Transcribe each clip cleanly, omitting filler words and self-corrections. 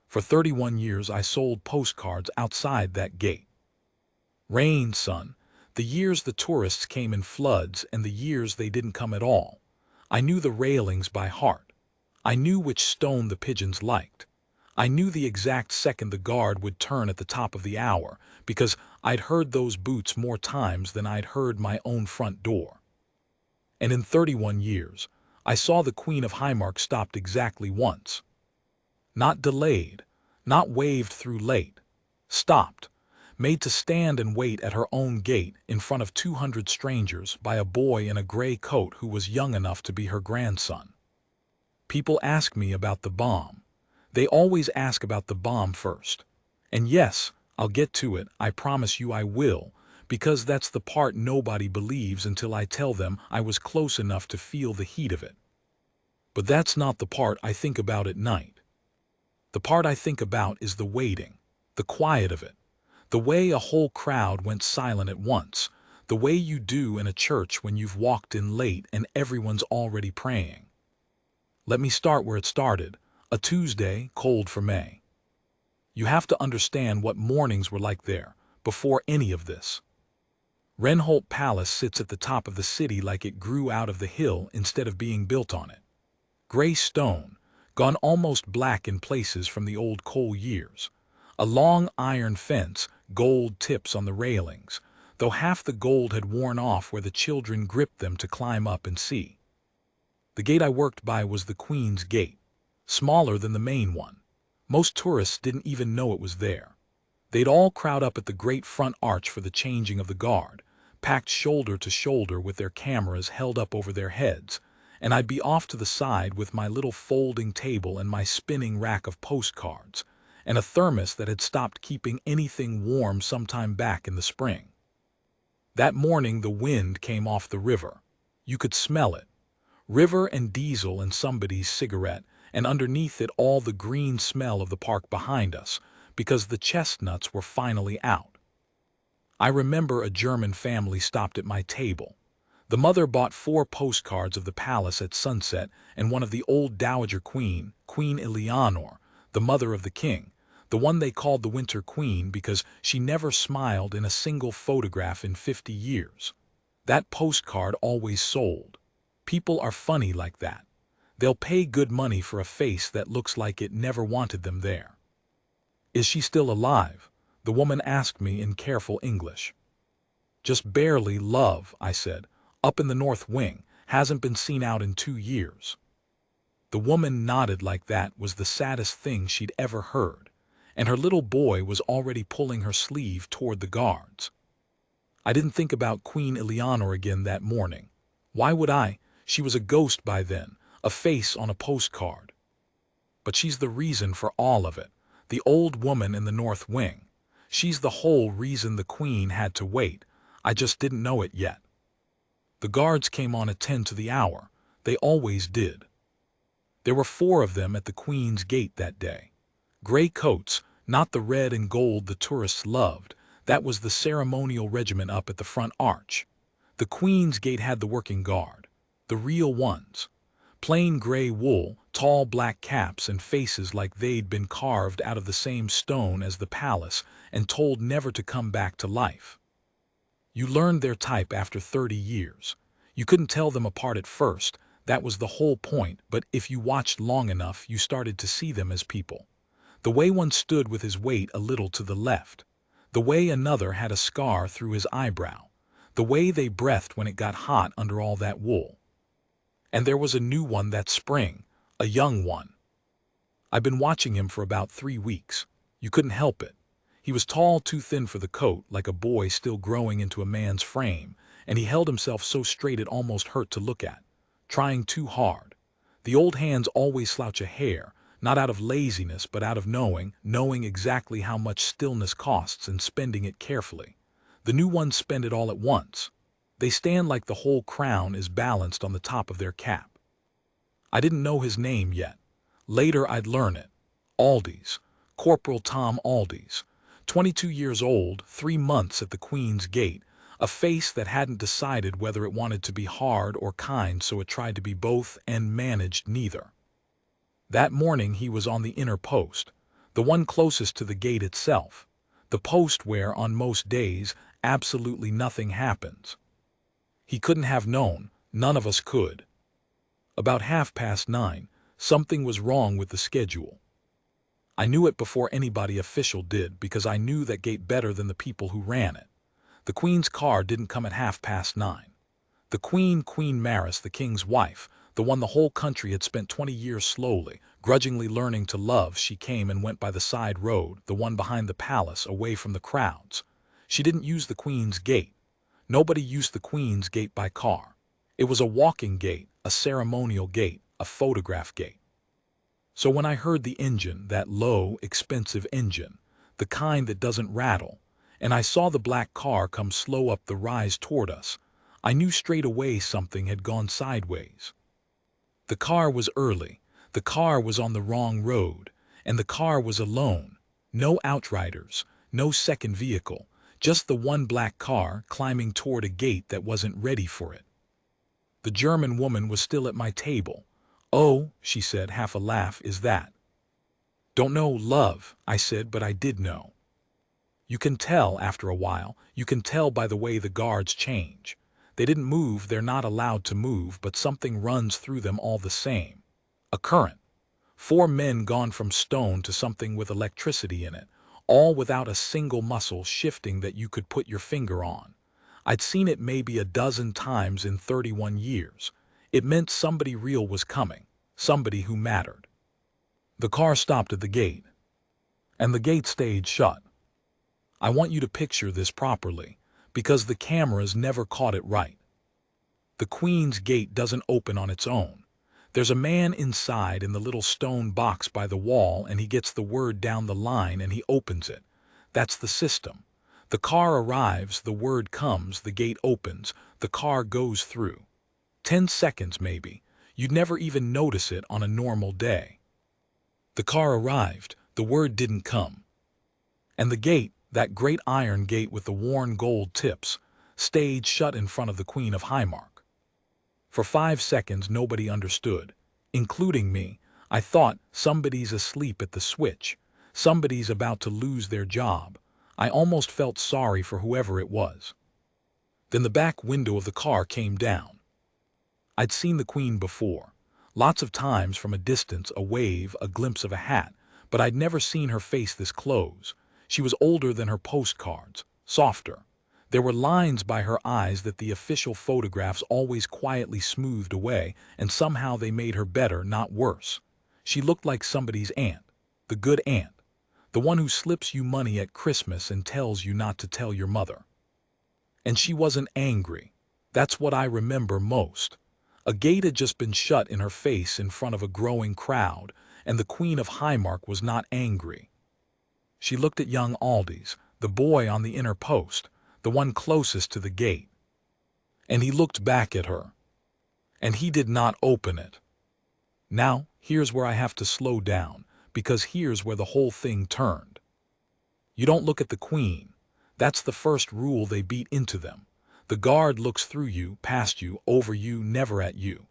For 31 years I sold postcards outside that gate. Rain, son, the years the tourists came in floods and the years they didn't come at all. I knew the railings by heart. I knew which stone the pigeons liked. I knew the exact second the guard would turn at the top of the hour, because I'd heard those boots more times than I'd heard my own front door. And in 31 years, I saw the Queen of Highmark stopped exactly once. Not delayed, not waved through late. Stopped, made to stand and wait at her own gate in front of 200 strangers by a boy in a gray coat who was young enough to be her grandson. People ask me about the bomb. They always ask about the bomb first. And yes, I'll get to it, I promise you I will, because that's the part nobody believes until I tell them I was close enough to feel the heat of it. But that's not the part I think about at night. The part I think about is the waiting, the quiet of it, the way a whole crowd went silent at once, the way you do in a church when you've walked in late and everyone's already praying. Let me start where it started, a Tuesday, cold for May. You have to understand what mornings were like there, before any of this. Wrenholt Palace sits at the top of the city like it grew out of the hill instead of being built on it. Gray stone, gone almost black in places from the old coal years. A long iron fence, gold tips on the railings, though half the gold had worn off where the children gripped them to climb up and see. The gate I worked by was the Queen's Gate, smaller than the main one. Most tourists didn't even know it was there. They'd all crowd up at the great front arch for the changing of the guard, packed shoulder to shoulder with their cameras held up over their heads, and I'd be off to the side with my little folding table and my spinning rack of postcards, and a thermos that had stopped keeping anything warm sometime back in the spring. That morning the wind came off the river. You could smell it. River and diesel and somebody's cigarette, and underneath it all the green smell of the park behind us, because the chestnuts were finally out. I remember a German family stopped at my table. The mother bought 4 postcards of the palace at sunset and one of the old Dowager Queen Eleonore, the mother of the king, the one they called the Winter Queen because she never smiled in a single photograph in 50 years. That postcard always sold. People are funny like that. They'll pay good money for a face that looks like it never wanted them there. Is she still alive? The woman asked me in careful English. Just barely, love, I said. Up in the north wing, hasn't been seen out in 2 years. The woman nodded like that was the saddest thing she'd ever heard, and her little boy was already pulling her sleeve toward the guards. I didn't think about Queen Eleonore again that morning. Why would I? She was a ghost by then, a face on a postcard. But she's the reason for all of it, the old woman in the north wing. She's the whole reason the Queen had to wait. I just didn't know it yet. The guards came on at 10 to the hour. They always did. There were 4 of them at the Queen's Gate that day. Gray coats, not the red and gold the tourists loved. That was the ceremonial regiment up at the front arch. The Queen's Gate had the working guard, the real ones. Plain gray wool, tall black caps and faces like they'd been carved out of the same stone as the palace and told never to come back to life. You learned their type after 30 years. You couldn't tell them apart at first, that was the whole point, but if you watched long enough you started to see them as people. The way one stood with his weight a little to the left. The way another had a scar through his eyebrow. The way they breathed when it got hot under all that wool. And there was a new one that spring, a young one. I've been watching him for about 3 weeks. You couldn't help it. He was tall, too thin for the coat, like a boy still growing into a man's frame, and he held himself so straight it almost hurt to look at, trying too hard. The old hands always slouch a hair, not out of laziness but out of knowing exactly how much stillness costs and spending it carefully. The new ones spend it all at once. They stand like the whole crown is balanced on the top of their cap. I didn't know his name yet. Later I'd learn it. Aldis, Corporal Thom Aldis. 22 years old, 3 months at the Queen's Gate, a face that hadn't decided whether it wanted to be hard or kind, so it tried to be both and managed neither. That morning he was on the inner post. the one closest to the gate itself, the post where, on most days, absolutely nothing happens. He couldn't have known, none of us could. About 9:30, something was wrong with the schedule. I knew it before anybody official did because I knew that gate better than the people who ran it. The Queen's car didn't come at 9:30. The Queen Marisse, the King's wife, the one the whole country had spent 20 years slowly, grudgingly learning to love, she came and went by the side road, the one behind the palace, away from the crowds. She didn't use the Queen's gate. Nobody used the Queen's gate by car. It was a walking gate, a ceremonial gate, a photograph gate. So when I heard the engine, that low, expensive engine, the kind that doesn't rattle, and I saw the black car come slow up the rise toward us, I knew straight away something had gone sideways. The car was early, the car was on the wrong road, and the car was alone. No outriders, no second vehicle, just the one black car climbing toward a gate that wasn't ready for it. The German woman was still at my table. "Oh," she said, half a laugh, "is that?" "Don't know, love," I said, but I did know. You can tell after a while, you can tell by the way the guards change. They didn't move, they're not allowed to move, but something runs through them all the same. A current. 4 men gone from stone to something with electricity in it, all without a single muscle shifting that you could put your finger on. I'd seen it maybe a dozen times in 31 years. It meant somebody real was coming, somebody who mattered. The car stopped at the gate, and the gate stayed shut. I want you to picture this properly, because the cameras never caught it right. The Queen's gate doesn't open on its own. There's a man inside in the little stone box by the wall, and he gets the word down the line and he opens it. That's the system. The car arrives, the word comes, the gate opens, the car goes through. 10 seconds maybe. You'd never even notice it on a normal day. The car arrived, the word didn't come. And the gate, that great iron gate with the worn gold tips, stayed shut in front of the Queen of Highmark. For 5 seconds nobody understood, including me. I thought, somebody's asleep at the switch, somebody's about to lose their job. I almost felt sorry for whoever it was. Then the back window of the car came down. I'd seen the Queen before, lots of times from a distance, a wave, a glimpse of a hat, but I'd never seen her face this close. She was older than her postcards, softer. There were lines by her eyes that the official photographs always quietly smoothed away, and somehow they made her better, not worse. She looked like somebody's aunt, the good aunt, the one who slips you money at Christmas and tells you not to tell your mother. And she wasn't angry. That's what I remember most. A gate had just been shut in her face in front of a growing crowd, and the Queen of Highmark was not angry. She looked at young Aldis, the boy on the inner post, the one closest to the gate. And he looked back at her. And he did not open it. Now, here's where I have to slow down, because here's where the whole thing turned. You don't look at the Queen. That's the first rule they beat into them. The guard looks through you, past you, over you, never at you.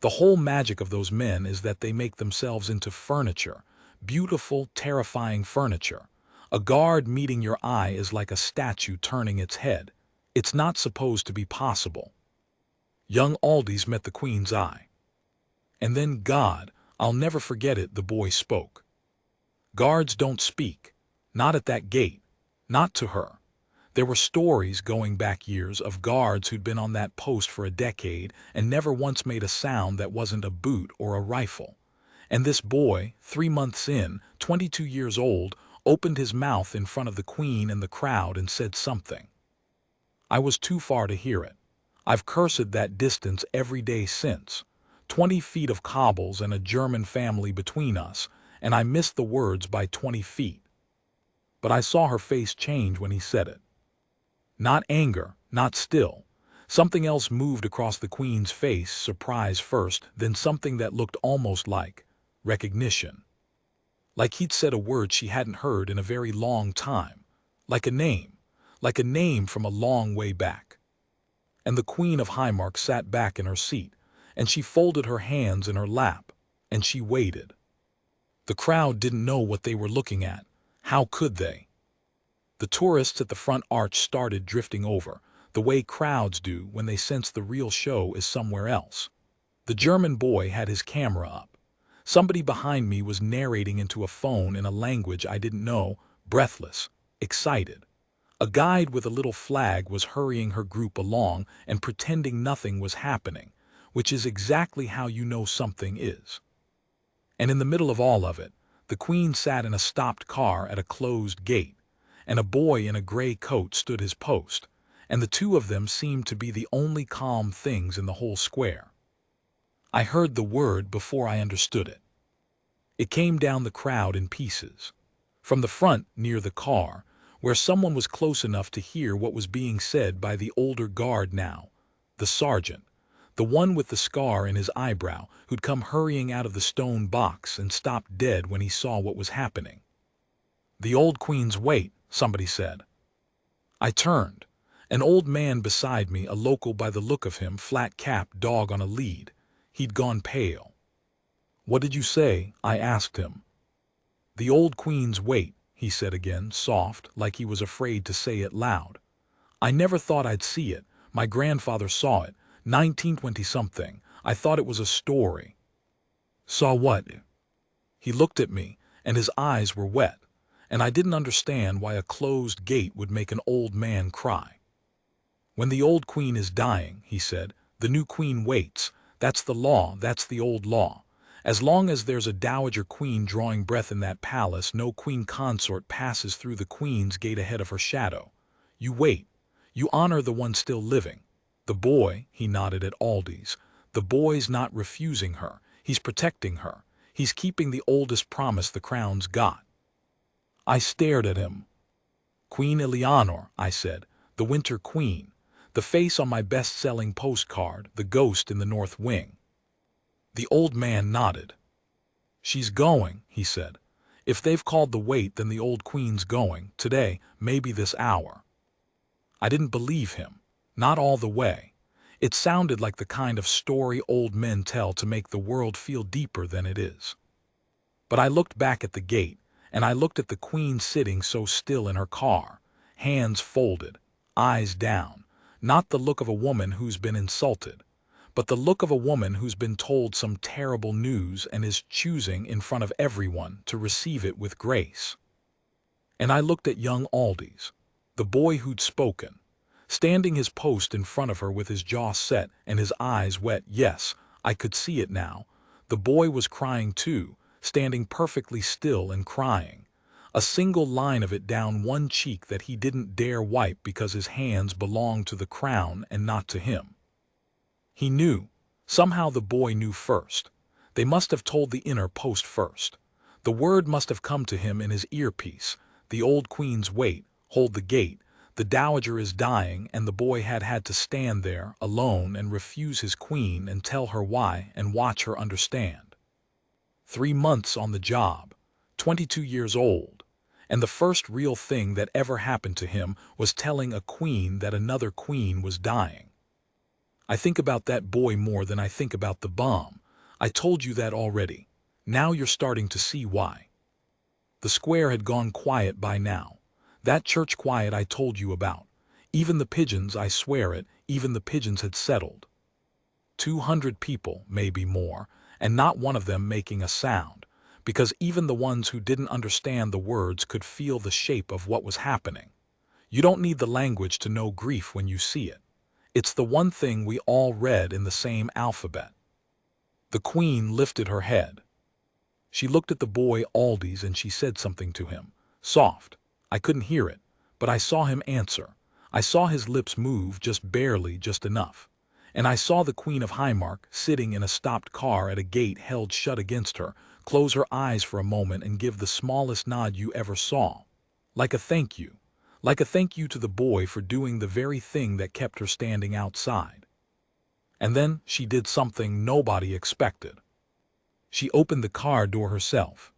The whole magic of those men is that they make themselves into furniture, beautiful, terrifying furniture. A guard meeting your eye is like a statue turning its head. It's not supposed to be possible. Young Aldis met the Queen's eye. And then, God, I'll never forget it, the boy spoke. Guards don't speak. Not at that gate. Not to her. There were stories going back years of guards who'd been on that post for a decade and never once made a sound that wasn't a boot or a rifle. And this boy, 3 months in, 22 years old, opened his mouth in front of the Queen and the crowd and said something. I was too far to hear it. I've cursed that distance every day since. 20 feet of cobbles and a German family between us, and I missed the words by 20 feet. But I saw her face change when he said it. Not anger, not still. Something else moved across the Queen's face, surprise first, then something that looked almost like recognition. Like he'd said a word she hadn't heard in a very long time. Like a name from a long way back. And the Queen of Highmark sat back in her seat, and she folded her hands in her lap, and she waited. The crowd didn't know what they were looking at. How could they? The tourists at the front arch started drifting over, the way crowds do when they sense the real show is somewhere else. The German boy had his camera up. Somebody behind me was narrating into a phone in a language I didn't know, breathless, excited. A guide with a little flag was hurrying her group along and pretending nothing was happening, which is exactly how you know something is. And in the middle of all of it, the Queen sat in a stopped car at a closed gate, and a boy in a gray coat stood his post, and the two of them seemed to be the only calm things in the whole square. I heard the word before I understood it. It came down the crowd in pieces. From the front, near the car, where someone was close enough to hear what was being said by the older guard now, the sergeant, the one with the scar in his eyebrow who'd come hurrying out of the stone box and stopped dead when he saw what was happening. "The old Queen's wait," somebody said. I turned. An old man beside me, a local by the look of him, flat cap, dog on a lead. He'd gone pale. "What did you say?" I asked him. "The old Queen's wait," he said again, soft, like he was afraid to say it loud. "I never thought I'd see it. My grandfather saw it, 1920-something. I thought it was a story." "Saw what?" He looked at me, and his eyes were wet, and I didn't understand why a closed gate would make an old man cry. "When the old Queen is dying," he said, "the new Queen waits. That's the law, that's the old law. As long as there's a Dowager Queen drawing breath in that palace, no Queen consort passes through the Queen's gate ahead of her shadow. You wait. You honor the one still living. The boy," he nodded at Aldis, "the boy's not refusing her. He's protecting her. He's keeping the oldest promise the crown's got." I stared at him. "Queen Eleonore," I said, "the Winter Queen. The face on my best-selling postcard, the ghost in the North Wing." The old man nodded. "She's going," he said. "If they've called the wait, then the old Queen's going, today, maybe this hour." I didn't believe him. Not all the way. It sounded like the kind of story old men tell to make the world feel deeper than it is. But I looked back at the gate, and I looked at the Queen sitting so still in her car, hands folded, eyes down, not the look of a woman who's been insulted, but the look of a woman who's been told some terrible news and is choosing in front of everyone to receive it with grace. And I looked at young Aldis, the boy who'd spoken, standing his post in front of her with his jaw set and his eyes wet. Yes, I could see it now. The boy was crying too, standing perfectly still and crying. A single line of it down one cheek that he didn't dare wipe because his hands belonged to the crown and not to him. He knew. Somehow the boy knew first. They must have told the inner post first. The word must have come to him in his earpiece. The old Queen's wait, hold the gate. The Dowager is dying, and the boy had to stand there, alone, and refuse his Queen and tell her why and watch her understand. 3 months on the job, 22 years old, and the first real thing that ever happened to him was telling a Queen that another Queen was dying. I think about that boy more than I think about the bomb. I told you that already. Now you're starting to see why. The square had gone quiet by now. That church quiet I told you about. Even the pigeons, I swear it, even the pigeons had settled. 200 people, maybe more, and not one of them making a sound, because even the ones who didn't understand the words could feel the shape of what was happening. You don't need the language to know grief when you see it. It's the one thing we all read in the same alphabet. The Queen lifted her head. She looked at the boy Aldis and she said something to him, soft. I couldn't hear it, but I saw him answer. I saw his lips move just barely, just enough. And I saw the Queen of Highmark, sitting in a stopped car at a gate held shut against her, close her eyes for a moment and give the smallest nod you ever saw. Like a thank you. Like a thank you to the boy for doing the very thing that kept her standing outside. And then she did something nobody expected. She opened the car door herself.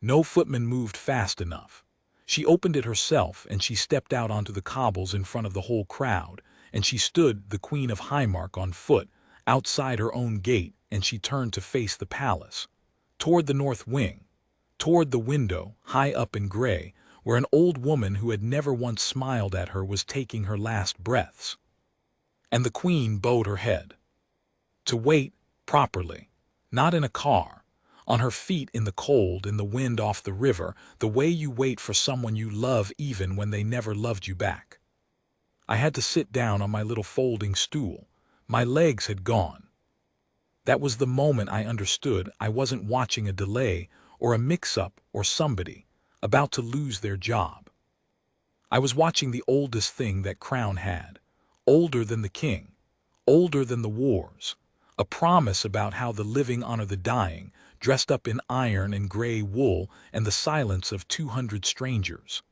No footman moved fast enough. She opened it herself, and she stepped out onto the cobbles in front of the whole crowd, and she stood, the Queen of Highmark, on foot, outside her own gate, and she turned to face the palace, toward the north wing. toward the window, high up in gray, where an old woman who had never once smiled at her was taking her last breaths. And the Queen bowed her head. To wait, properly. Not in a car. On her feet in the cold, in the wind off the river, the way you wait for someone you love even when they never loved you back. I had to sit down on my little folding stool. My legs had gone. That was the moment I understood I wasn't watching a delay or a mix-up or somebody about to lose their job. I was watching the oldest thing that Crown had, older than the king, older than the wars, a promise about how the living honor the dying, dressed up in iron and gray wool and the silence of 200 strangers.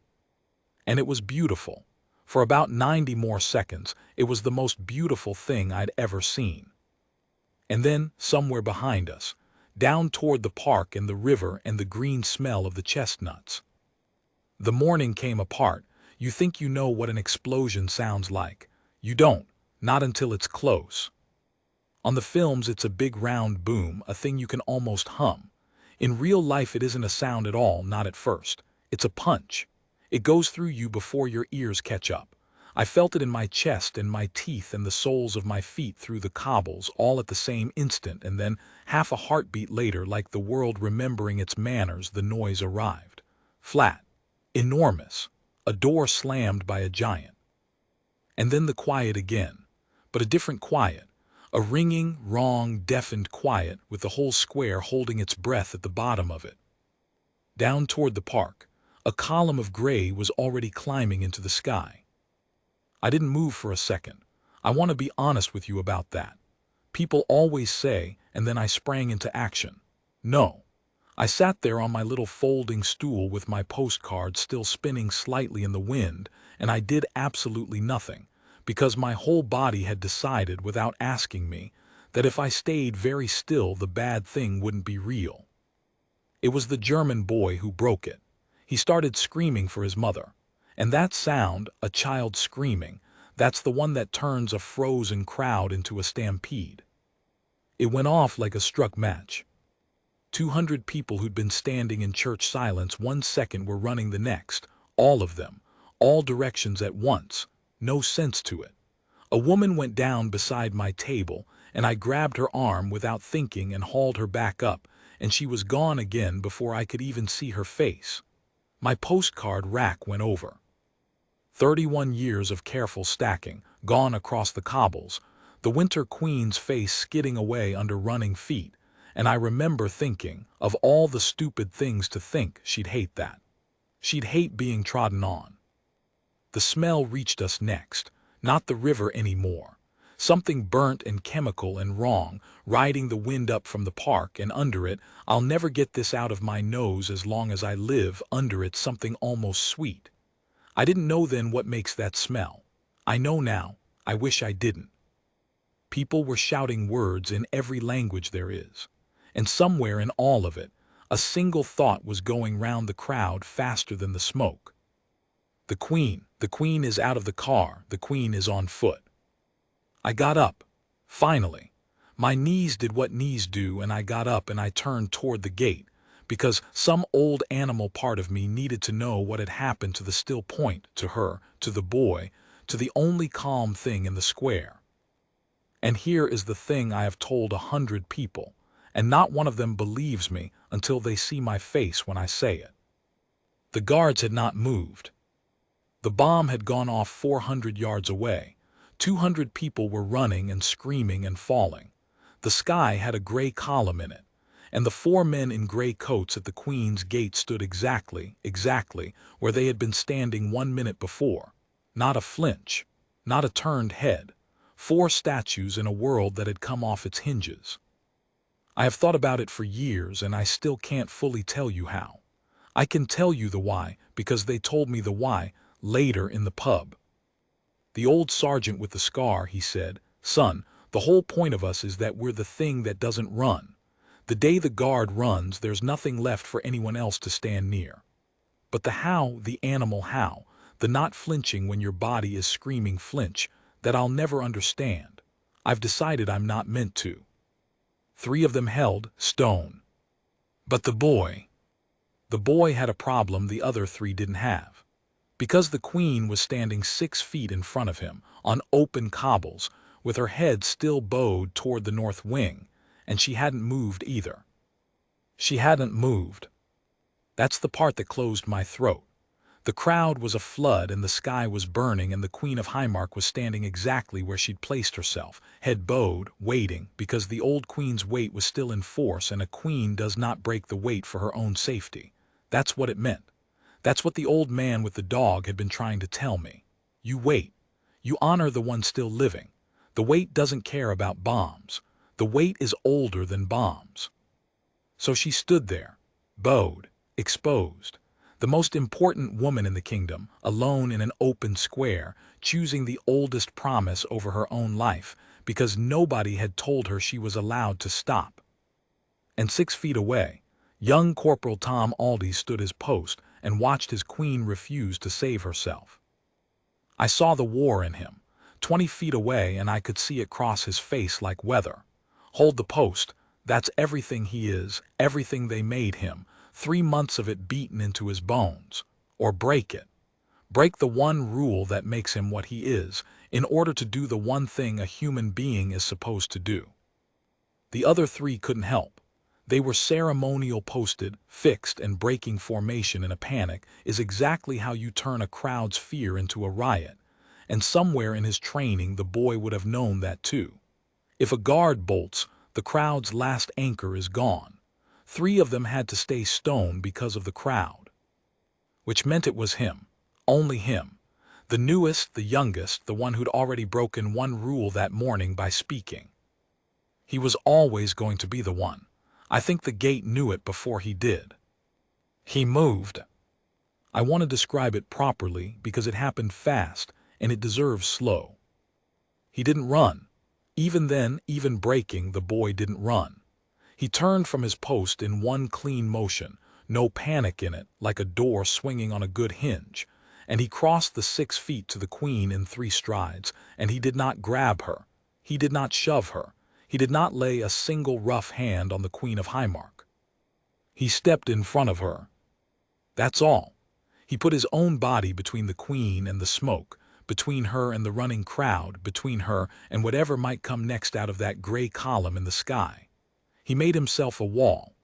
And it was beautiful. For about 90 more seconds, it was the most beautiful thing I'd ever seen. And then, somewhere behind us, down toward the park and the river and the green smell of the chestnuts. The morning came apart. You think you know what an explosion sounds like. You don't, not until it's close. On the films it's a big round boom, a thing you can almost hum. In real life it isn't a sound at all, not at first. It's a punch. It goes through you before your ears catch up. I felt it in my chest and my teeth and the soles of my feet through the cobbles all at the same instant, and then, half a heartbeat later, like the world remembering its manners, the noise arrived. Flat. Enormous. A door slammed by a giant. And then the quiet again. But a different quiet. A ringing, wrong, deafened quiet with the whole square holding its breath at the bottom of it. Down toward the park, a column of gray was already climbing into the sky. I didn't move for a second. I want to be honest with you about that. People always say, and then I sprang into action. No. I sat there on my little folding stool with my postcard still spinning slightly in the wind, and I did absolutely nothing, because my whole body had decided without asking me that if I stayed very still the bad thing wouldn't be real. It was the German boy who broke it. He started screaming for his mother. And that sound, a child screaming, that's the one that turns a frozen crowd into a stampede. It went off like a struck match. 200 people who'd been standing in church silence 1 second were running the next, all of them, all directions at once, no sense to it. A woman went down beside my table, and I grabbed her arm without thinking and hauled her back up, and she was gone again before I could even see her face. My postcard rack went over. 31 years of careful stacking, gone across the cobbles, the Winter Queen's face skidding away under running feet, and I remember thinking, of all the stupid things to think, she'd hate that. She'd hate being trodden on. The smell reached us next, not the river anymore. Something burnt and chemical and wrong, riding the wind up from the park, and under it, I'll never get this out of my nose as long as I live, under it something almost sweet. I didn't know then what makes that smell. I know now. I wish I didn't. People were shouting words in every language there is. And somewhere in all of it, a single thought was going round the crowd faster than the smoke. The Queen is out of the car, the Queen is on foot. I got up. Finally. My knees did what knees do, and I got up and I turned toward the gate, because some old animal part of me needed to know what had happened to the still point, to her, to the boy, to the only calm thing in the square. And here is the thing I have told 100 people, and not one of them believes me until they see my face when I say it. The guards had not moved. The bomb had gone off 400 yards away. 200 people were running and screaming and falling. The sky had a gray column in it, and the 4 men in gray coats at the Queen's gate stood exactly where they had been standing 1 minute before. Not a flinch, not a turned head. 4 statues in a world that had come off its hinges. I have thought about it for years, and I still can't fully tell you how. I can tell you the why, because they told me the why later in the pub. The old sergeant with the scar, he said, "Son, the whole point of us is that we're the thing that doesn't run. The day the guard runs, there's nothing left for anyone else to stand near. But the how, the animal how, the not flinching when your body is screaming flinch, that I'll never understand. I've decided I'm not meant to." 3 of them held, stone. But the boy. The boy had a problem the other three didn't have. Because the queen was standing 6 feet in front of him, on open cobbles, with her head still bowed toward the north wing, and she hadn't moved either. She hadn't moved. That's the part that closed my throat. The crowd was a flood and the sky was burning, and the Queen of Highmark was standing exactly where she'd placed herself, head bowed, waiting, because the old queen's weight was still in force, and a queen does not break the weight for her own safety. That's what it meant. That's what the old man with the dog had been trying to tell me. You wait. You honor the one still living. The weight doesn't care about bombs. The weight is older than bombs. So she stood there, bowed, exposed, the most important woman in the kingdom, alone in an open square, choosing the oldest promise over her own life, because nobody had told her she was allowed to stop. And 6 feet away, young Corporal Thom Aldis stood his post and watched his queen refuse to save herself. I saw the war in him, 20 feet away, and I could see it cross his face like weather. Hold the post. That's everything he is, everything they made him, 3 months of it beaten into his bones. Or break it. Break the one rule that makes him what he is, in order to do the one thing a human being is supposed to do. The other three couldn't help. They were ceremonial, posted, fixed, and breaking formation in a panic is exactly how you turn a crowd's fear into a riot. And somewhere in his training the boy would have known that too. If a guard bolts, the crowd's last anchor is gone. 3 of them had to stay stone because of the crowd. Which meant it was him, only him. The newest, the youngest, the one who'd already broken one rule that morning by speaking. He was always going to be the one. I think the gate knew it before he did. He moved. I want to describe it properly because it happened fast and it deserves slow. He didn't run. Even then, even breaking, the boy didn't run. He turned from his post in one clean motion, no panic in it, like a door swinging on a good hinge, and he crossed the 6 feet to the queen in 3 strides, and he did not grab her. He did not shove her. He did not lay a single rough hand on the Queen of Highmark. He stepped in front of her. That's all. He put his own body between the queen and the smoke, between her and the running crowd, between her and whatever might come next out of that gray column in the sky. He made himself a wall,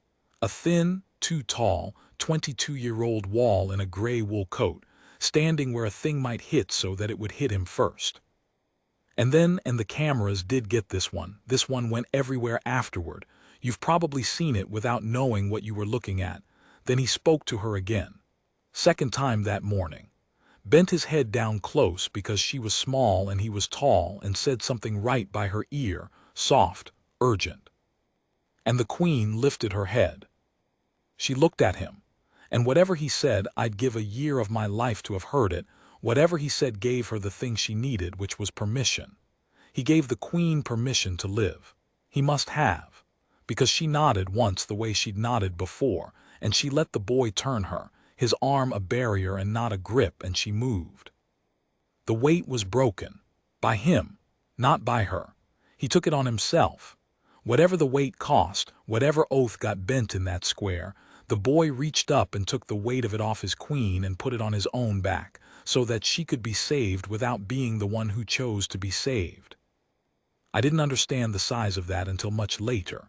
a thin, too tall, 22-year-old wall in a gray wool coat, standing where a thing might hit so that it would hit him first. And the cameras did get this one. This one went everywhere afterward. You've probably seen it without knowing what you were looking at. Then he spoke to her again. Second time that morning. Bent his head down close because she was small and he was tall, and said something right by her ear, soft, urgent. And the queen lifted her head. She looked at him. And whatever he said, I'd give a year of my life to have heard it. Whatever he said gave her the thing she needed, which was permission. He gave the queen permission to live. He must have. Because she nodded once the way she'd nodded before, and she let the boy turn her, his arm a barrier and not a grip, and she moved. The weight was broken. By him, not by her. He took it on himself. Whatever the weight cost, whatever oath got bent in that square, the boy reached up and took the weight of it off his queen and put it on his own back, so that she could be saved without being the one who chose to be saved. I didn't understand the size of that until much later.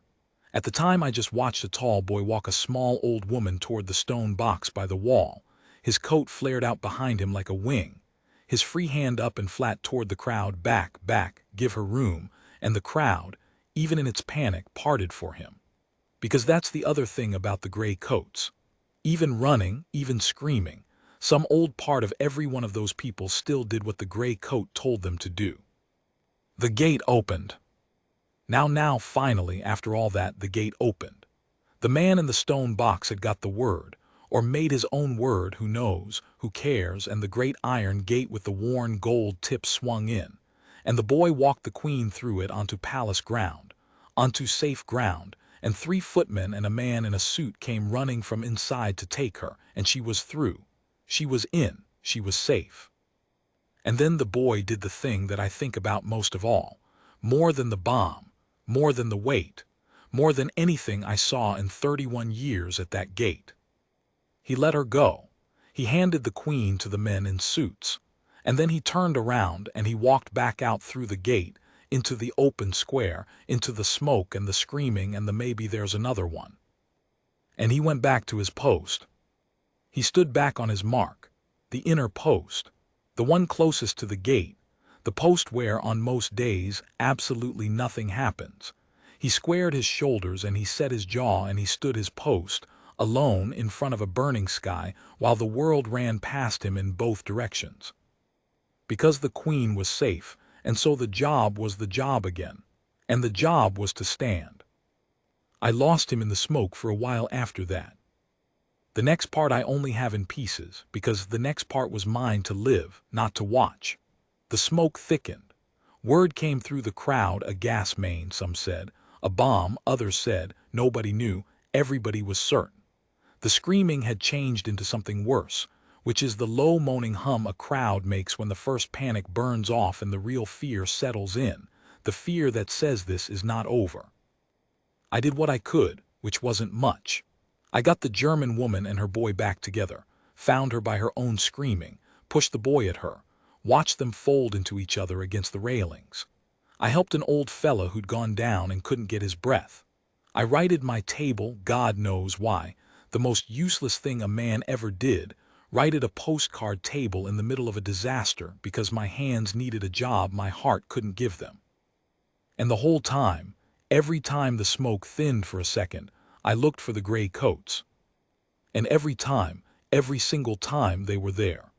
At the time I just watched a tall boy walk a small old woman toward the stone box by the wall. His coat flared out behind him like a wing. His free hand up and flat toward the crowd, back, give her room, and the crowd, even in its panic, parted for him. Because that's the other thing about the gray coats. Even running, even screaming, some old part of every one of those people still did what the gray coat told them to do. The gate opened. Now, finally, after all that, the gate opened. The man in the stone box had got the word, or made his own word, who knows, who cares, and the great iron gate with the worn gold tip swung in, and the boy walked the queen through it onto palace ground, onto safe ground, and 3 footmen and a man in a suit came running from inside to take her, and she was through. She was in. She was safe. And then the boy did the thing that I think about most of all, more than the bomb, more than the weight, more than anything I saw in 31 years at that gate. He let her go. He handed the queen to the men in suits. And then he turned around and he walked back out through the gate, into the open square, into the smoke and the screaming and the maybe there's another one. And he went back to his post. He stood back on his mark, the inner post, the one closest to the gate, the post where on most days absolutely nothing happens. He squared his shoulders and he set his jaw and he stood his post, alone in front of a burning sky while the world ran past him in both directions. Because the queen was safe, and so the job was the job again, and the job was to stand. I lost him in the smoke for a while after that. The next part I only have in pieces, because the next part was mine to live, not to watch. The smoke thickened. Word came through the crowd, a gas main, some said, a bomb, others said, nobody knew, everybody was certain. The screaming had changed into something worse, which is the low moaning hum a crowd makes when the first panic burns off and the real fear settles in, the fear that says this is not over. I did what I could, which wasn't much. I got the German woman and her boy back together, found her by her own screaming, pushed the boy at her, watched them fold into each other against the railings. I helped an old fella who'd gone down and couldn't get his breath. I righted my table, God knows why, the most useless thing a man ever did, righted a postcard table in the middle of a disaster because my hands needed a job my heart couldn't give them. And the whole time, every time the smoke thinned for a second, I looked for the gray coats. And every time, every single time they were there.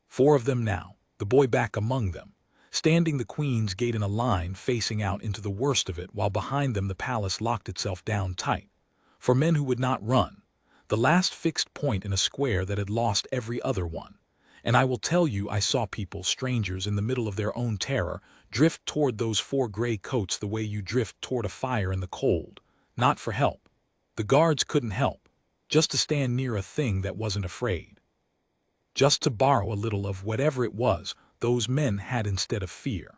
4 of them now, the boy back among them, standing the Queen's Gate in a line facing out into the worst of it while behind them the palace locked itself down tight. For men who would not run, the last fixed point in a square that had lost every other one. And I will tell you I saw people, strangers in the middle of their own terror, drift toward those 4 gray coats the way you drift toward a fire in the cold, not for help. The guards couldn't help, just to stand near a thing that wasn't afraid. Just to borrow a little of whatever it was those men had instead of fear.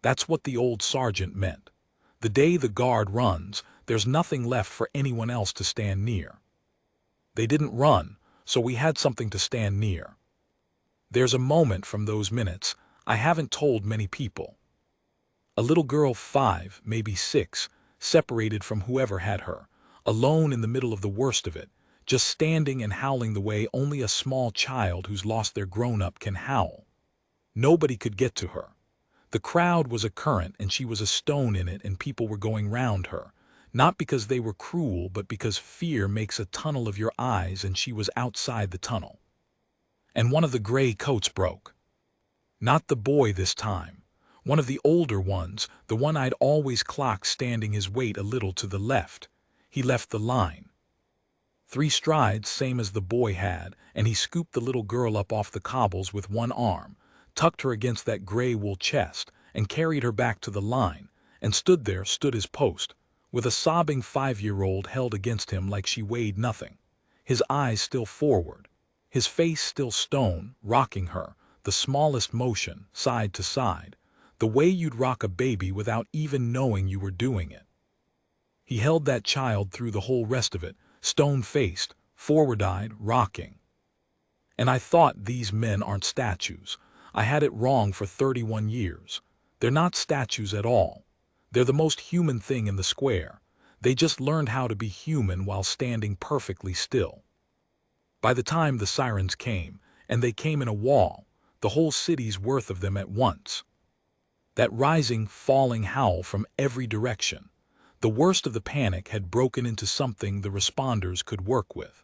That's what the old sergeant meant. The day the guard runs, there's nothing left for anyone else to stand near. They didn't run, so we had something to stand near. There's a moment from those minutes I haven't told many people. A little girl 5, maybe 6, separated from whoever had her, alone in the middle of the worst of it, just standing and howling the way only a small child who's lost their grown-up can howl. Nobody could get to her. The crowd was a current and she was a stone in it and people were going round her. Not because they were cruel, but because fear makes a tunnel of your eyes and she was outside the tunnel. And one of the gray coats broke. Not the boy this time. One of the older ones, the one I'd always clocked standing his weight a little to the left. He left the line. 3 strides, same as the boy had, and he scooped the little girl up off the cobbles with one arm, tucked her against that gray wool chest, and carried her back to the line, and stood his post, with a sobbing 5-year-old held against him like she weighed nothing, his eyes still forward, his face still stone, rocking her, the smallest motion, side to side, the way you'd rock a baby without even knowing you were doing it. He held that child through the whole rest of it, stone-faced, forward-eyed, rocking. And I thought, these men aren't statues. I had it wrong for 31 years. They're not statues at all. They're the most human thing in the square. They just learned how to be human while standing perfectly still. By the time the sirens came, and they came in a wall, the whole city's worth of them at once. That rising, falling howl from every direction, the worst of the panic had broken into something the responders could work with.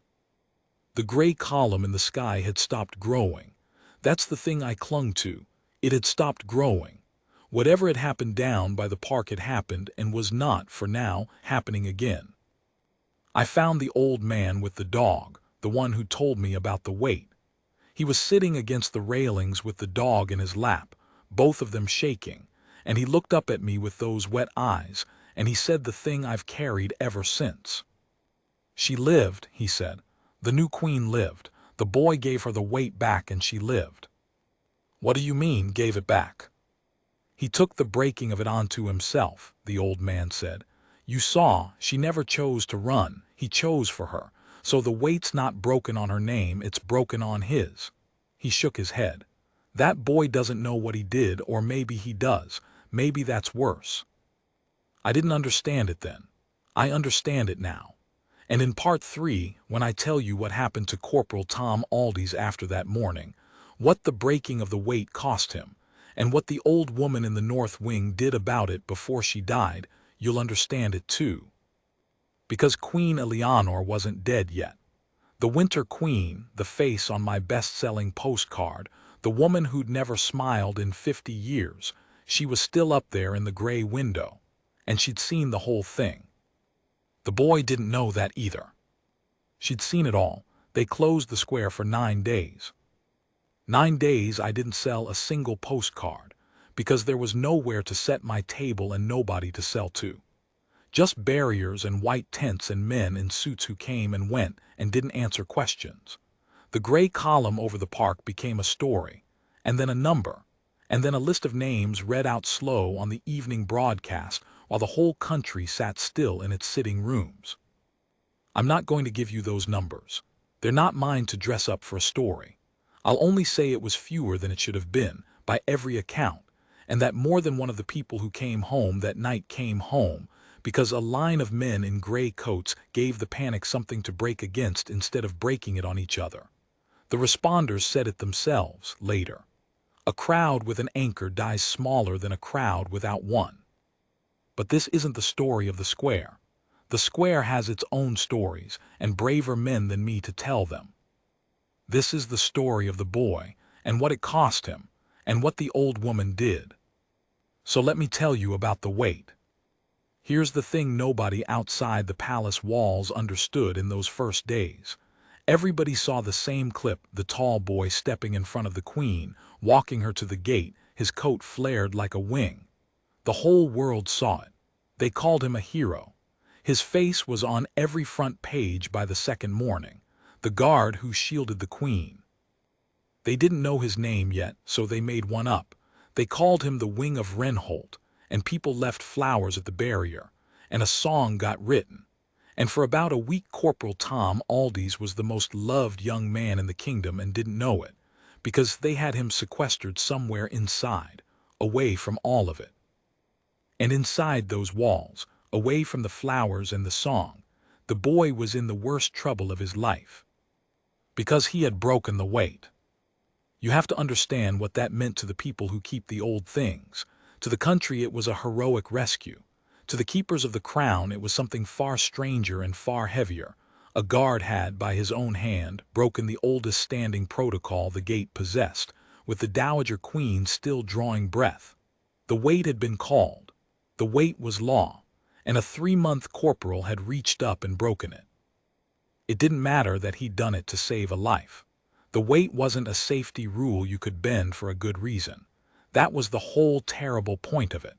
The gray column in the sky had stopped growing. That's the thing I clung to. It had stopped growing. Whatever had happened down by the park had happened and was not, for now, happening again. I found the old man with the dog, the one who told me about the weight. He was sitting against the railings with the dog in his lap, both of them shaking, and he looked up at me with those wet eyes, and he said the thing I've carried ever since. She lived, he said. The new queen lived. The boy gave her the weight back and she lived. What do you mean, gave it back? He took the breaking of it onto himself, the old man said. You saw, she never chose to run, he chose for her. So the weight's not broken on her name, it's broken on his. He shook his head. That boy doesn't know what he did, or maybe he does. Maybe that's worse. I didn't understand it then. I understand it now. And in part 3, when I tell you what happened to Corporal Thom Aldis after that morning, what the breaking of the weight cost him, and what the old woman in the north wing did about it before she died, you'll understand it too. Because Queen Eleonore wasn't dead yet. The Winter Queen, the face on my best-selling postcard, the woman who'd never smiled in 50 years, she was still up there in the gray window, and she'd seen the whole thing. The boy didn't know that either. She'd seen it all. They closed the square for 9 days. 9 days I didn't sell a single postcard, because there was nowhere to set my table and nobody to sell to. Just barriers and white tents and men in suits who came and went and didn't answer questions. The gray column over the park became a story, and then a number, and then a list of names read out slow on the evening broadcast while the whole country sat still in its sitting rooms. I'm not going to give you those numbers. They're not mine to dress up for a story. I'll only say it was fewer than it should have been, by every account, and that more than one of the people who came home that night came home, because a line of men in gray coats gave the panic something to break against instead of breaking it on each other. The responders said it themselves later. A crowd with an anchor dies smaller than a crowd without one. But this isn't the story of the square. The square has its own stories, and braver men than me to tell them. This is the story of the boy, and what it cost him, and what the old woman did. So let me tell you about the weight. Here's the thing nobody outside the palace walls understood in those first days. Everybody saw the same clip, the tall boy stepping in front of the queen, walking her to the gate, his coat flared like a wing. The whole world saw it. They called him a hero. His face was on every front page by the second morning, the guard who shielded the queen. They didn't know his name yet, so they made one up. They called him the Wing of Wrenholt, and people left flowers at the barrier, and a song got written. And for about a week Corporal Thom Aldis was the most loved young man in the kingdom and didn't know it, because they had him sequestered somewhere inside, away from all of it. And inside those walls, away from the flowers and the song, the boy was in the worst trouble of his life. Because he had broken the weight. You have to understand what that meant to the people who keep the old things. To the country it was a heroic rescue. To the keepers of the crown it was something far stranger and far heavier. A guard had, by his own hand, broken the oldest standing protocol the gate possessed, with the Dowager Queen still drawing breath. The weight had been called. The weight was law, and a 3-month corporal had reached up and broken it. It didn't matter that he'd done it to save a life. The weight wasn't a safety rule you could bend for a good reason. That was the whole terrible point of it.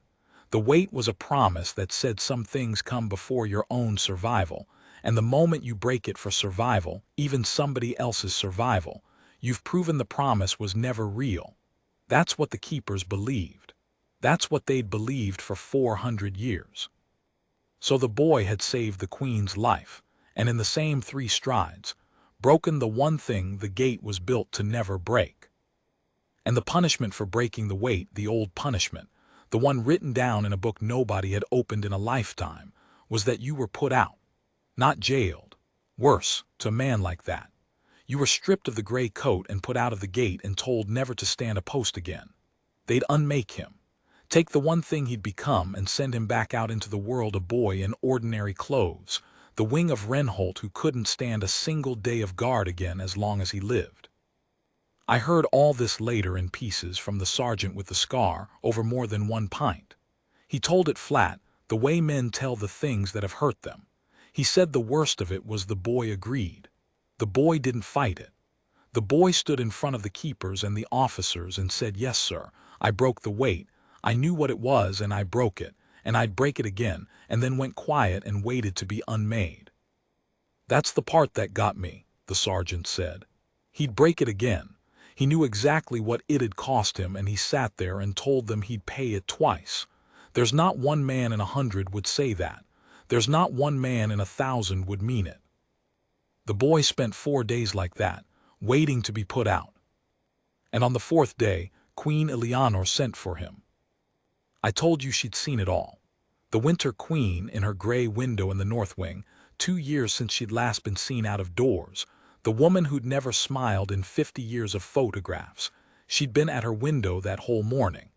The weight was a promise that said some things come before your own survival, and the moment you break it for survival, even somebody else's survival, you've proven the promise was never real. That's what the keepers believed. That's what they'd believed for 400 years. So the boy had saved the queen's life, and in the same 3 strides, broken the one thing the gate was built to never break. And the punishment for breaking the weight, the old punishment, the one written down in a book nobody had opened in a lifetime, was that you were put out, not jailed. Worse, to a man like that. You were stripped of the gray coat and put out of the gate and told never to stand a post again. They'd unmake him, take the one thing he'd become and send him back out into the world a boy in ordinary clothes, the Wing of Wrenholt who couldn't stand a single day of guard again as long as he lived. I heard all this later in pieces from the sergeant with the scar over more than 1 pint. He told it flat, the way men tell the things that have hurt them. He said the worst of it was the boy agreed. The boy didn't fight it. The boy stood in front of the keepers and the officers and said, "Yes, sir, I broke the weight. I knew what it was and I broke it, and I'd break it again," and then went quiet and waited to be unmade. That's the part that got me, the sergeant said. He'd break it again. He knew exactly what it had cost him, and he sat there and told them he'd pay it twice. There's not one man in 100 would say that. There's not one man in 1,000 would mean it. The boy spent 4 days like that, waiting to be put out. And on the fourth day, Queen Eleonore sent for him. I told you she'd seen it all. The Winter Queen in her gray window in the north wing, 2 years since she'd last been seen out of doors. The woman who'd never smiled in 50 years of photographs. She'd been at her window that whole morning.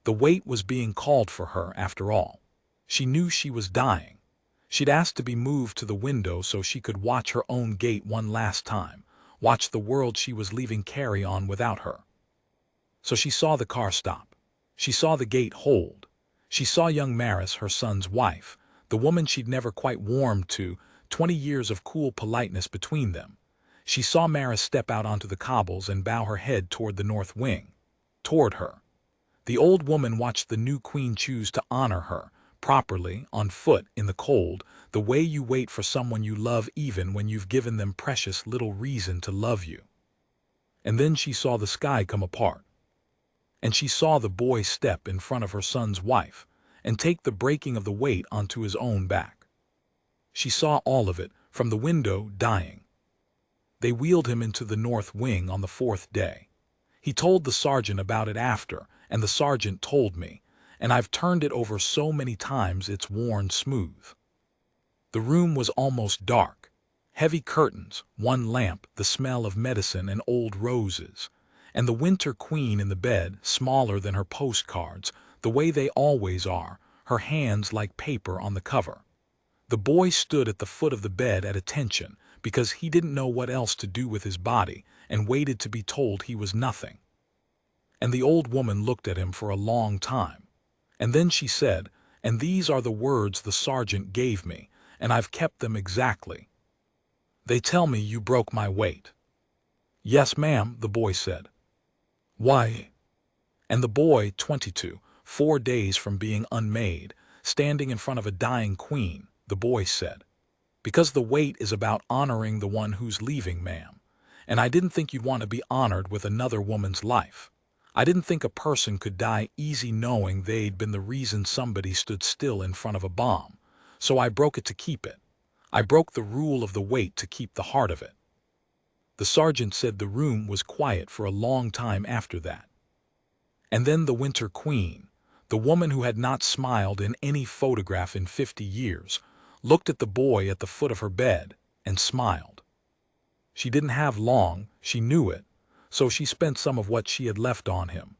The wait was being called for her after all. She knew she was dying. She'd asked to be moved to the window so she could watch her own gate one last time, watch the world she was leaving carry on without her. So she saw the car stop. She saw the gate hold. She saw young Marisse, her son's wife, the woman she'd never quite warmed to, 20 years of cool politeness between them. She saw Marisse step out onto the cobbles and bow her head toward the north wing. Toward her. The old woman watched the new queen choose to honor her, properly, on foot, in the cold, the way you wait for someone you love even when you've given them precious little reason to love you. And then she saw the sky come apart. And she saw the boy step in front of her son's wife and take the breaking of the weight onto his own back. She saw all of it from the window, dying. They wheeled him into the north wing on the fourth day. He told the sergeant about it after, and the sergeant told me, and I've turned it over so many times it's worn smooth. The room was almost dark. Heavy curtains, one lamp, the smell of medicine and old roses. And the Winter Queen in the bed, smaller than her postcards, the way they always are, her hands like paper on the cover. The boy stood at the foot of the bed at attention because he didn't know what else to do with his body and waited to be told he was nothing. And the old woman looked at him for a long time. And then she said, "And these are the words the sergeant gave me, and I've kept them exactly. They tell me you broke my weight." "Yes, ma'am," the boy said. "Why?" And the boy, 22, 4 days from being unmade, standing in front of a dying queen, the boy said, "Because the weight is about honoring the one who's leaving, ma'am. And I didn't think you'd want to be honored with another woman's life. I didn't think a person could die easy knowing they'd been the reason somebody stood still in front of a bomb. So I broke it to keep it. I broke the rule of the weight to keep the heart of it." The sergeant said the room was quiet for a long time after that. And then the Winter Queen, the woman who had not smiled in any photograph in 50 years, looked at the boy at the foot of her bed and smiled. She didn't have long, she knew it, so she spent some of what she had left on him.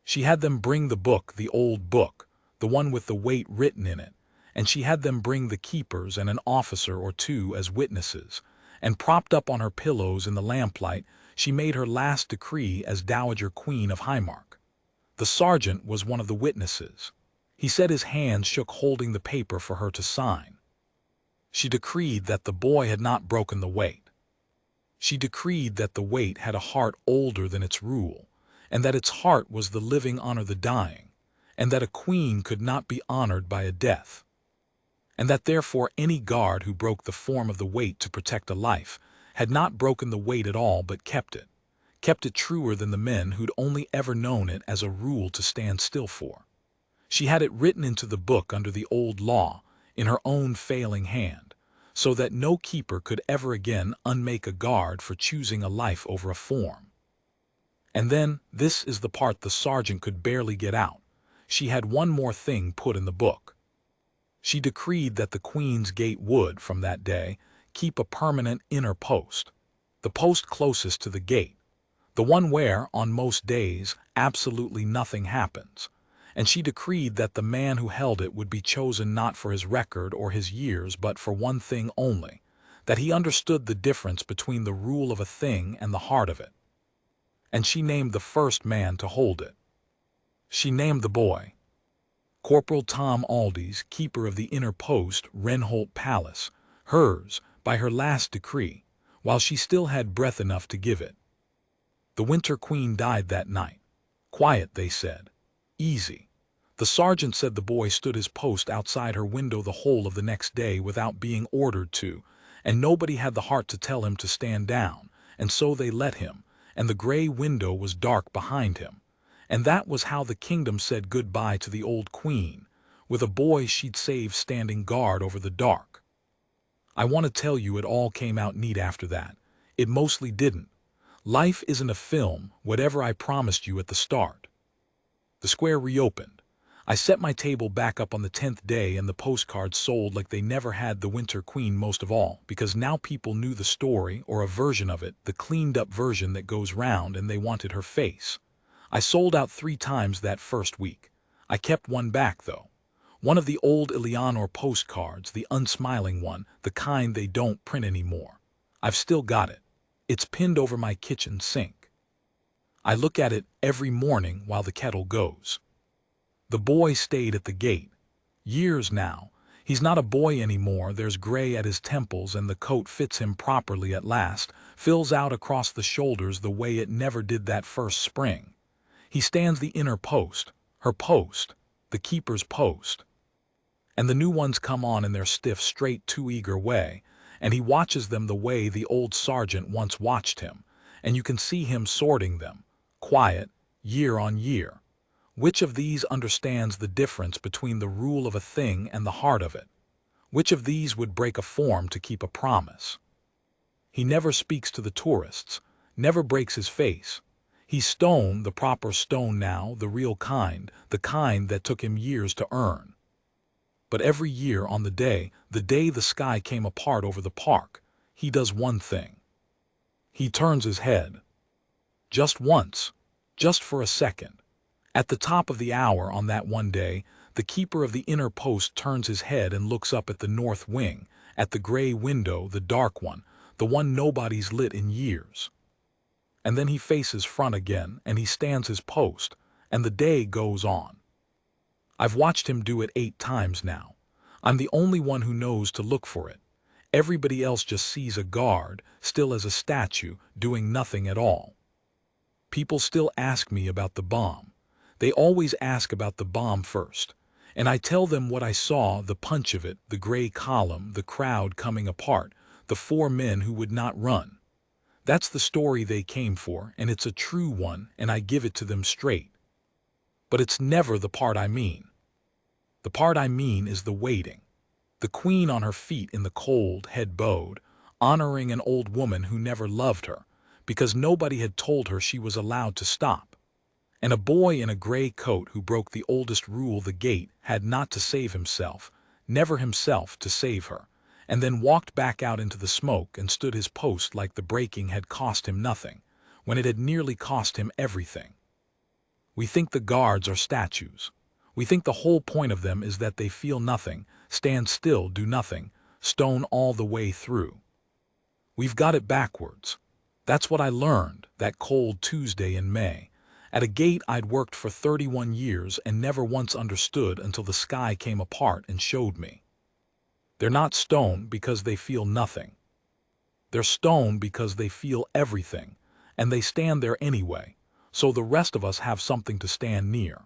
She had them bring the book, the old book, the one with the weight written in it, and she had them bring the keepers and an officer or two as witnesses, and propped up on her pillows in the lamplight, she made her last decree as Dowager Queen of Highmark. The sergeant was one of the witnesses. He said his hands shook holding the paper for her to sign. She decreed that the boy had not broken the weight. She decreed that the weight had a heart older than its rule, and that its heart was the living honor the dying, and that a queen could not be honored by a death. And that therefore any guard who broke the form of the weight to protect a life had not broken the weight at all but kept it truer than the men who'd only ever known it as a rule to stand still for. She had it written into the book under the old law, in her own failing hand, so that no keeper could ever again unmake a guard for choosing a life over a form. And then, this is the part the sergeant could barely get out, she had one more thing put in the book. She decreed that the Queen's Gate would, from that day, keep a permanent inner post, the post closest to the gate, the one where, on most days, absolutely nothing happens, and she decreed that the man who held it would be chosen not for his record or his years but for one thing only, that he understood the difference between the rule of a thing and the heart of it. And she named the first man to hold it. She named the boy Corporal Thom Aldis, keeper of the inner post, Wrenholt Palace, hers, by her last decree, while she still had breath enough to give it. The Winter Queen died that night. Quiet, they said. Easy. The sergeant said the boy stood his post outside her window the whole of the next day without being ordered to, and nobody had the heart to tell him to stand down, and so they let him, and the gray window was dark behind him. And that was how the kingdom said goodbye to the old queen, with a boy she'd saved standing guard over the dark. I want to tell you it all came out neat after that. It mostly didn't. Life isn't a film, whatever I promised you at the start. The square reopened. I set my table back up on the 10th day and the postcards sold like they never had the Winter Queen most of all, because now people knew the story, or a version of it, the cleaned-up version that goes round, and they wanted her face. I sold out 3 times that first week. I kept one back, though. One of the old Eleonore postcards, the unsmiling one, the kind they don't print anymore. I've still got it. It's pinned over my kitchen sink. I look at it every morning while the kettle goes. The boy stayed at the gate. Years now. He's not a boy anymore. There's gray at his temples and the coat fits him properly at last, fills out across the shoulders the way it never did that first spring. He stands the inner post, her post, the keeper's post. And the new ones come on in their stiff, straight, too eager way, and he watches them the way the old sergeant once watched him, and you can see him sorting them, quiet, year on year. Which of these understands the difference between the rule of a thing and the heart of it? Which of these would break a form to keep a promise? He never speaks to the tourists, never breaks his face. He's stone, the proper stone now, the real kind, the kind that took him years to earn. But every year on the day the sky came apart over the park, he does one thing. He turns his head. Just once, just for a second. At the top of the hour on that one day, the keeper of the inner post turns his head and looks up at the north wing, at the gray window, the dark one, the one nobody's lit in years. And then he faces front again, and he stands his post, and the day goes on. I've watched him do it 8 times now. I'm the only one who knows to look for it. Everybody else just sees a guard, still as a statue, doing nothing at all. People still ask me about the bomb. They always ask about the bomb first, and I tell them what I saw, the punch of it, the gray column, the crowd coming apart, the 4 men who would not run. That's the story they came for, and it's a true one, and I give it to them straight. But it's never the part I mean. The part I mean is the waiting. The queen on her feet in the cold, head bowed, honoring an old woman who never loved her, because nobody had told her she was allowed to stop. And a boy in a gray coat who broke the oldest rule, the gate, had not to save himself, never himself to save her, and then walked back out into the smoke and stood his post like the breaking had cost him nothing, when it had nearly cost him everything. We think the guards are statues. We think the whole point of them is that they feel nothing, stand still, do nothing, stone all the way through. We've got it backwards. That's what I learned that cold Tuesday in May. At a gate I'd worked for 31 years and never once understood until the sky came apart and showed me. They're not stone because they feel nothing. They're stone because they feel everything, and they stand there anyway, so the rest of us have something to stand near.